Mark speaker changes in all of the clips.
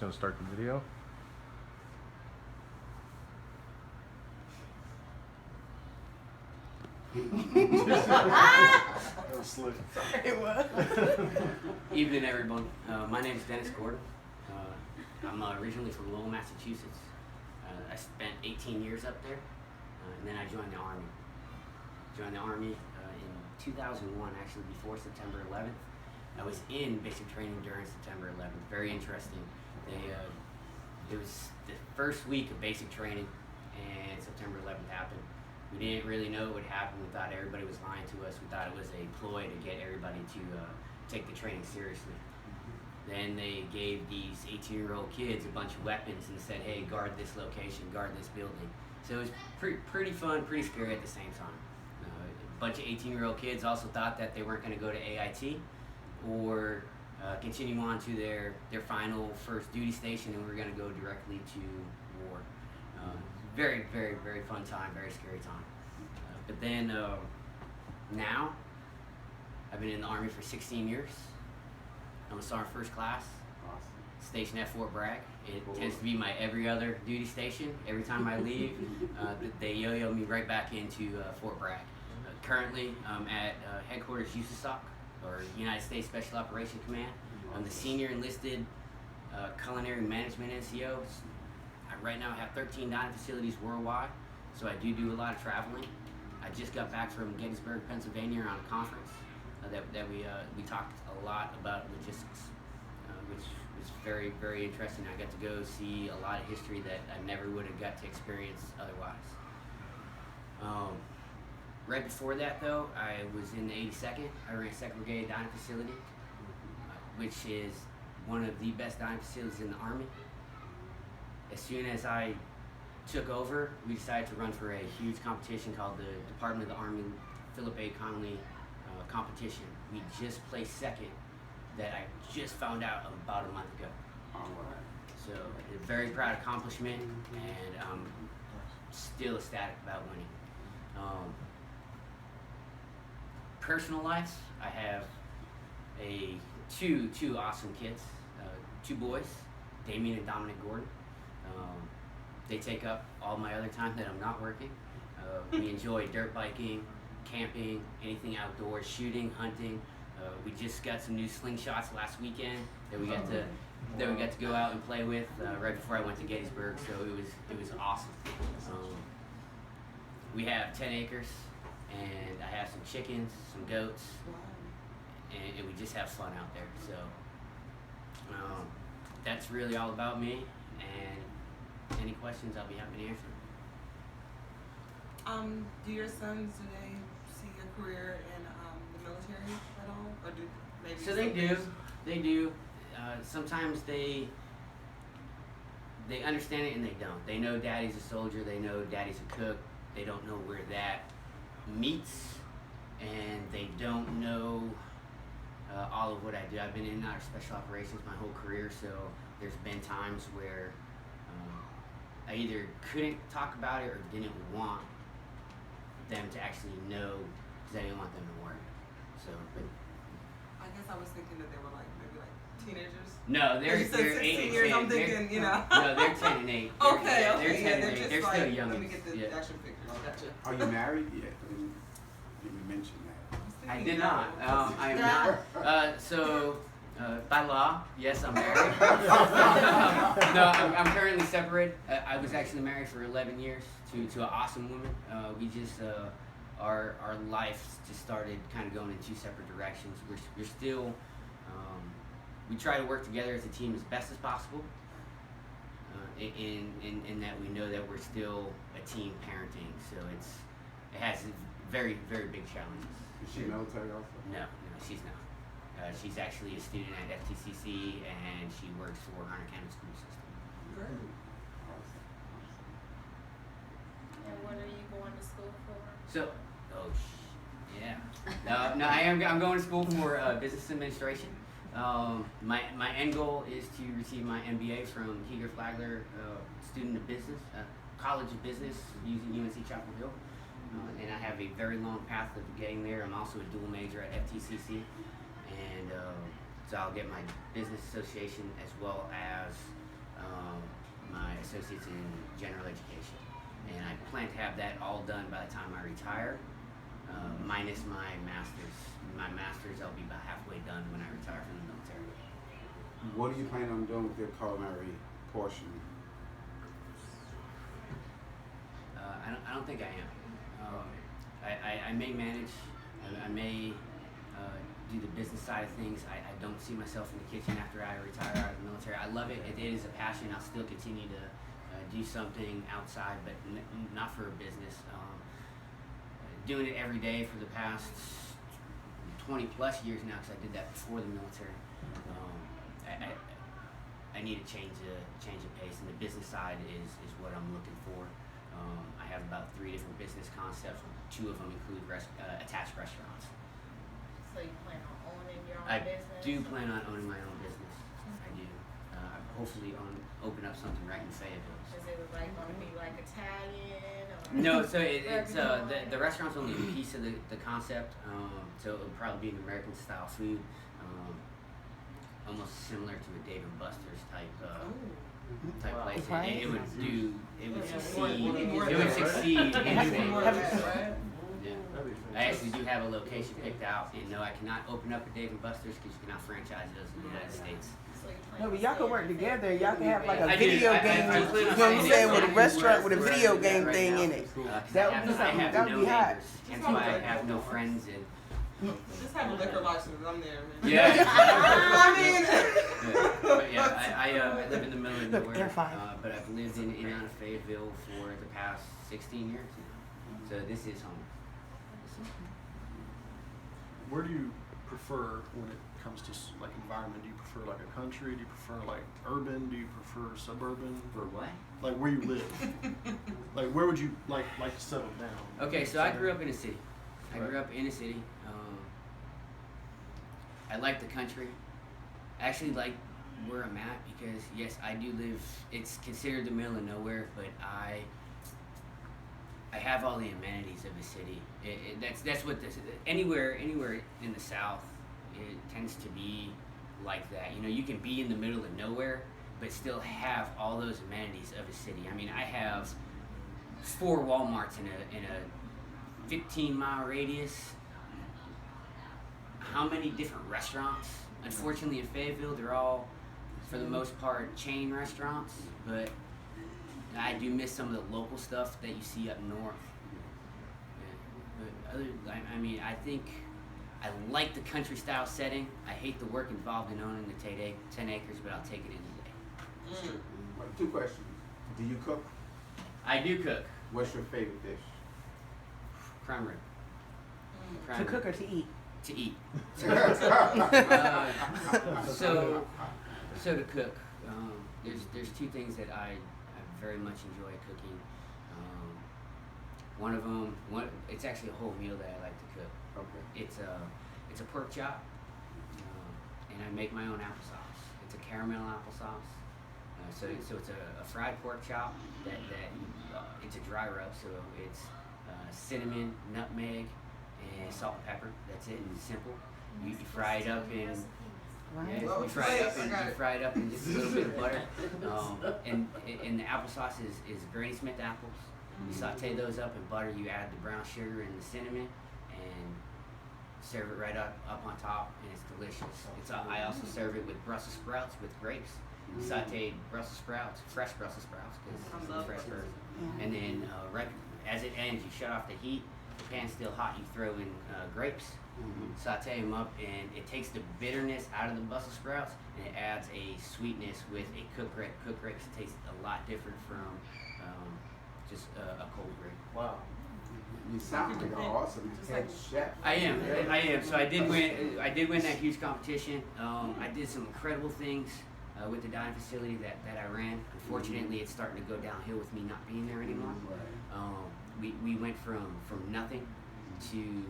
Speaker 1: gonna start the video.
Speaker 2: That was slick.
Speaker 3: It was.
Speaker 4: Evening, everyone. My name is Dennis Gordon. I'm originally from Lowell, Massachusetts. I spent 18 years up there, and then I joined the Army. Joined the Army in 2001, actually before September 11th. I was in basic training during September 11th. Very interesting. It was the first week of basic training, and September 11th happened. We didn't really know what would happen. We thought everybody was lying to us. We thought it was a ploy to get everybody to take the training seriously. Then they gave these 18-year-old kids a bunch of weapons and said, hey, guard this location, guard this building. So it was pretty fun, pretty scary at the same time. A bunch of 18-year-old kids also thought that they weren't going to go to AIT or continue on to their final first duty station, and we were going to go directly to war. Very, very, very fun time, very scary time. But then now, I've been in the Army for 16 years. I'm a Sergeant First Class, stationed at Fort Bragg. It tends to be my every other duty station. Every time I leave, they yo-yo me right back into Fort Bragg. Currently, I'm at Headquarters USASOC, or United States Special Operations Command. I'm the Senior Enlisted Culinary Management NCO. I right now have 13 dining facilities worldwide, so I do a lot of traveling. I just got back from Gettysburg, Pennsylvania on a conference that we talked a lot about logistics, which was very, very interesting. I got to go see a lot of history that I never would have got to experience otherwise. Right before that, though, I was in the 82nd. I ran 2nd Brigade Dining Facility, which is one of the best dining facilities in the Army. As soon as I took over, we decided to run for a huge competition called the Department of the Army Philip A. Connolly competition. We just placed 2nd, that I just found out about a month ago. So a very proud accomplishment, and I'm still ecstatic about winning. Personal life, I have two awesome kids, 2 boys, Damien and Dominic Gordon. They take up all my other time that I'm not working. We enjoy dirt biking, camping, anything outdoors, shooting, hunting. We just got some new slingshots last weekend that we got to go out and play with right before I went to Gettysburg. So it was awesome. We have 10 acres, and I have some chickens, some goats, and we just have fun out there. So that's really all about me. And any questions, I'll be happy to answer.
Speaker 3: Do your sons, do they see a career in the military at all, or do maybe?
Speaker 4: So they do. Sometimes they understand it and they don't. They know daddy's a soldier. They know daddy's a cook. They don't know where that meets, and they don't know all of what I do. I've been in and out of special operations my whole career, so there's been times where I either couldn't talk about it or didn't want them to actually know, because I didn't want them to worry. So, but
Speaker 3: I guess I was thinking that they were maybe teenagers.
Speaker 4: no, they're 8 and 10.
Speaker 3: I'm thinking, you know.
Speaker 4: No, they're 10 and 8.
Speaker 3: Okay,
Speaker 4: they're
Speaker 3: okay,
Speaker 4: 10
Speaker 3: yeah,
Speaker 4: and
Speaker 3: they're
Speaker 4: 8.
Speaker 3: just
Speaker 4: They're still young.
Speaker 3: let me get the action figures. Gotcha.
Speaker 2: Are you married yet? Didn't mention that.
Speaker 4: I did not. I am not. So, by law, yes, I'm married. No, I'm currently separated. I was actually married for 11 years to an awesome woman. We just, our life just started kind of going in 2 separate directions. We're still, we try to work together as a team as best as possible. In that we know that we're still a team parenting. So it has very, very big challenges.
Speaker 2: Is she military also?
Speaker 4: No, she's not. She's actually a student at FTCC, and she works for Hunter County School System.
Speaker 3: Great.
Speaker 5: And what are you going to school for?
Speaker 4: So, yeah. No, I'm going to school for business administration. My end goal is to receive my MBA from Heger Flagler Student of Business, College of Business, using UNC Chapel Hill. And I have a very long path of getting there. I'm also a dual major at FTCC, and so I'll get my business association as well as associates in general education, and I plan to have that all done by the time I retire, minus my master's. My master's, I'll be about halfway done when I retire from the military.
Speaker 2: What do you plan on doing with your culinary portion?
Speaker 4: I don't think I am. I may manage. I may do the business side of things. I don't see myself in the kitchen after I retire out of the military. I love it. It is a passion. I'll still continue to do something outside, but not for a business. Doing it every day for the past 20 plus years now, because I did that before the military. I need a change of pace, and the business side is what I'm looking for. I have about 3 different business concepts. 2 of them include attached restaurants.
Speaker 5: So you plan on owning your own
Speaker 4: I
Speaker 5: business?
Speaker 4: do plan on owning my own business. I do. Hopefully open up something right in Fayetteville.
Speaker 5: Is it like going to be like Italian or?
Speaker 4: No, so it's the restaurant's only a piece of the concept. So it'll probably be an American style food, almost similar to a Dave and Buster's type place. And it would succeed. It would succeed in Fayetteville. Yeah. I actually do have a location picked out, and no, I cannot open up a Dave and Buster's because you cannot franchise those in the United States.
Speaker 5: So you plan
Speaker 1: No, but
Speaker 5: to
Speaker 1: y'all
Speaker 5: stay
Speaker 1: can work
Speaker 5: in
Speaker 1: together.
Speaker 5: Fayetteville?
Speaker 1: Y'all can have like a
Speaker 4: I do.
Speaker 1: video
Speaker 4: I
Speaker 1: game.
Speaker 4: plan on
Speaker 1: You know what I'm
Speaker 4: staying
Speaker 1: saying?
Speaker 4: in
Speaker 1: With a
Speaker 4: Fayetteville.
Speaker 1: restaurant with a
Speaker 4: Where I
Speaker 1: video
Speaker 4: live
Speaker 1: game
Speaker 4: right
Speaker 1: thing
Speaker 4: now.
Speaker 1: in it.
Speaker 4: 'Cause
Speaker 1: That
Speaker 4: I
Speaker 1: would be something.
Speaker 4: have
Speaker 1: That would
Speaker 4: no
Speaker 1: be hot.
Speaker 4: neighbors. Hence why I have no friends. And
Speaker 3: Just have a liquor license. I'm there, man.
Speaker 4: yeah.
Speaker 3: I mean.
Speaker 4: Yeah. But yeah, I live in the middle of
Speaker 1: Look,
Speaker 4: nowhere.
Speaker 1: Air Five.
Speaker 4: But I've lived in and out of Fayetteville for the past 16 years now. So this is home.
Speaker 6: Where do you prefer when it comes to like environment? Do you prefer like a country? Do you prefer like urban? Do you prefer suburban?
Speaker 4: For what?
Speaker 6: Like where you live? Like where would you like to settle down?
Speaker 4: Okay, so I grew up in a city. I
Speaker 6: Right.
Speaker 4: grew up in a city. I like the country. I actually like where I'm at because yes, I do live. It's considered the middle of nowhere, but I have all the amenities of a city. That's what this anywhere in the South, it tends to be like that. You know, you can be in the middle of nowhere, but still have all those amenities of a city. I mean, I have 4 Walmarts in a 15-mile radius. How many different restaurants? Unfortunately, in Fayetteville, they're all, for the most part, chain restaurants. But I do miss some of the local stuff that you see up north. Yeah. But I mean, I think I like the country style setting. I hate the work involved in owning the 10 acres, but I'll take it any day.
Speaker 2: Well, 2 questions. Do you cook?
Speaker 4: I do cook.
Speaker 2: What's your favorite dish?
Speaker 4: Prime rib. Prime
Speaker 1: To
Speaker 4: rib.
Speaker 1: cook or to eat?
Speaker 4: To eat. So to cook, there's 2 things that I very much enjoy cooking. One of them, it's actually a whole meal that I like to cook.
Speaker 2: Okay.
Speaker 4: It's a pork chop, and I make my own applesauce. It's a caramel applesauce. So it's a fried pork chop that it's a dry rub. So it's cinnamon, nutmeg, and salt and pepper. That's it. It's simple. You fry it up in.
Speaker 1: Right.
Speaker 4: Yeah, you fry it up in just a little bit of butter. And the applesauce is Granny Smith apples. You saute those up in butter. You add the brown sugar and the cinnamon, and serve it right up on top, and it's delicious. I also serve it with Brussels sprouts with grapes. Sauteed Brussels sprouts, fresh Brussels sprouts, because it's the fresh version. And then right as it ends, you shut off the heat. The pan's still hot. You throw in grapes. Saute them up, and it takes the bitterness out of the Brussels sprouts, and it adds a sweetness with a cooked grape. Cooked grapes taste a lot different from just a cold grape.
Speaker 6: Wow.
Speaker 2: You sound like an awesome head chef.
Speaker 4: I am. So I did win that huge competition. I did some incredible things with the dining facility that I ran. Unfortunately, it's starting to go downhill with me not being there anymore. We went from nothing to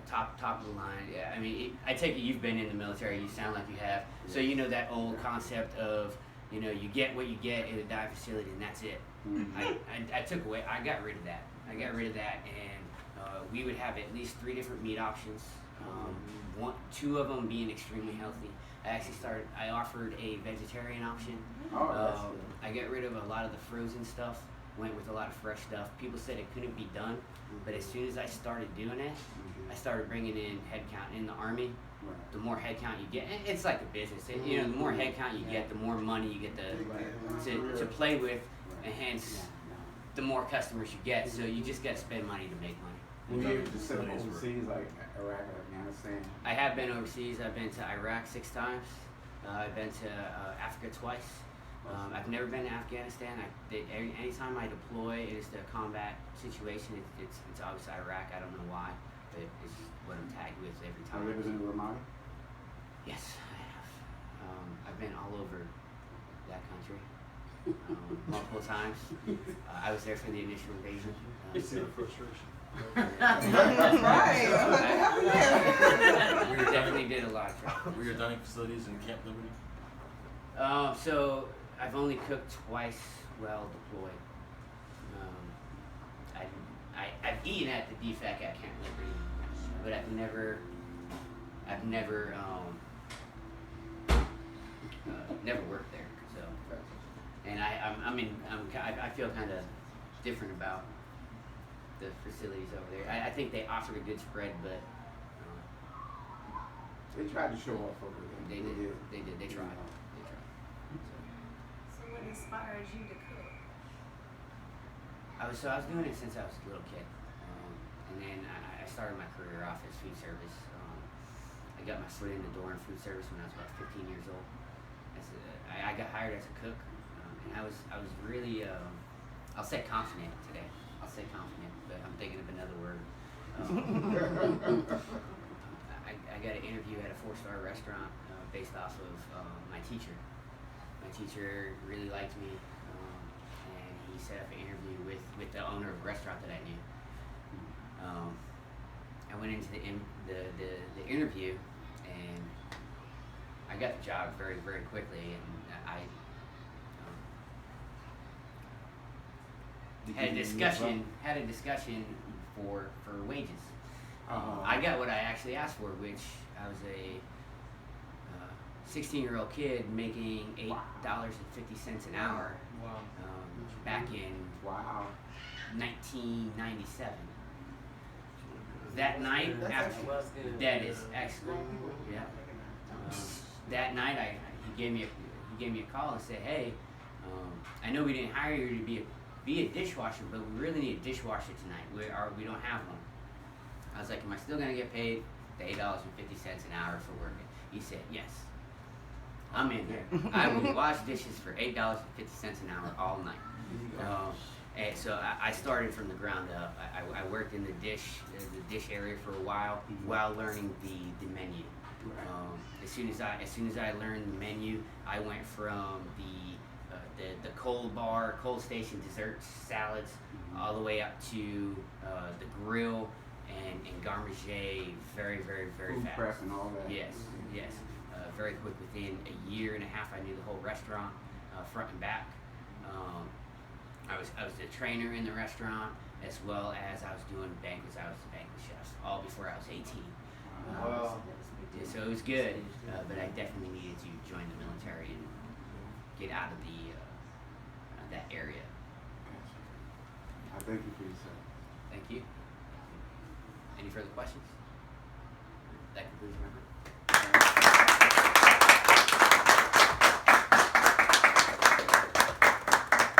Speaker 4: top of the line. Yeah, I mean, I take it you've been in the military. You sound like you have. So you know that old concept of, you know, you get what you get at a dive facility, and that's it. I got rid of that. And we would have at least 3 different meat options. 2 of them being extremely healthy. I offered a vegetarian option.
Speaker 2: Oh, that's good.
Speaker 4: I got rid of a lot of the frozen stuff, went with a lot of fresh stuff. People said it couldn't be done, but as soon as I started doing it, I started bringing in headcount in the Army.
Speaker 2: Right.
Speaker 4: The more headcount you get, and it's like a business. You know, the more headcount you get, the more money you get to play with, and hence the more customers you get. So you just got to spend money to make money.
Speaker 2: When you sent overseas, like Iraq or Afghanistan?
Speaker 4: I have been overseas. I've been to Iraq 6 times. I've been to Africa twice. I've never been to Afghanistan. Anytime I deploy, it is to a combat situation. It's obviously Iraq. I don't know why, but it's what I'm tagged with every time.
Speaker 2: Have you ever been to Ramadi?
Speaker 4: Yes, I have. I've been all over that country multiple times. I was there for the initial invasion.
Speaker 6: See the frustration.
Speaker 3: Right.
Speaker 4: We definitely did a lot of travel.
Speaker 1: Were your dining facilities in Camp Liberty?
Speaker 4: So I've only cooked twice while deployed. I've eaten at the DFAC at Camp Liberty, but I've never never worked there. So, and I feel kind of different about the facilities over there. I think they offered a good spread, but
Speaker 2: They tried to show off over there.
Speaker 4: they did. They tried.
Speaker 5: So what inspires you to cook?
Speaker 4: I was doing it since I was a little kid, and then I started my career off as food service. I got my foot in the door in food service when I was about 15 years old. I got hired as a cook, and I was really I'll say confident today. I'll say confident, but I'm thinking of another word. I got an interview at a 4-star restaurant based off of my teacher. My teacher really liked me, and he set up an interview with the owner of a restaurant that I knew. I went into the interview, and I got the job very, very quickly, and I had a discussion for wages. I got what I actually asked for, which I was a 16-year-old kid making $8.50 an hour.
Speaker 6: Wow.
Speaker 4: Back in 1997. That night, after that is excellent. Yeah. That night, he gave me a call and said, "Hey, I know we didn't hire you to be a dishwasher, but we really need a dishwasher tonight. We don't have one." I was like, "Am I still gonna get paid the $8.50 an hour for working?" He said, "Yes." I'm in there. I will wash dishes for $8.50 an hour all night. And so I started from the ground up. I worked in the dish area for a while learning the menu. As soon as I learned the menu, I went from the cold station desserts, salads, all the way up to the grill and garmager very, very, very
Speaker 2: Food
Speaker 4: fast.
Speaker 2: prep and all that.
Speaker 4: Yes. Very quick. Within a year and a half, I knew the whole restaurant, front and back. I was the trainer in the restaurant, as well as I was doing banquets. I was the banquet chef, all before I was 18.
Speaker 2: Wow.
Speaker 4: So it was good, but I definitely needed to join the military and get out of that area.
Speaker 2: I thank you for your service.
Speaker 4: Thank you. Any further questions? That concludes my report.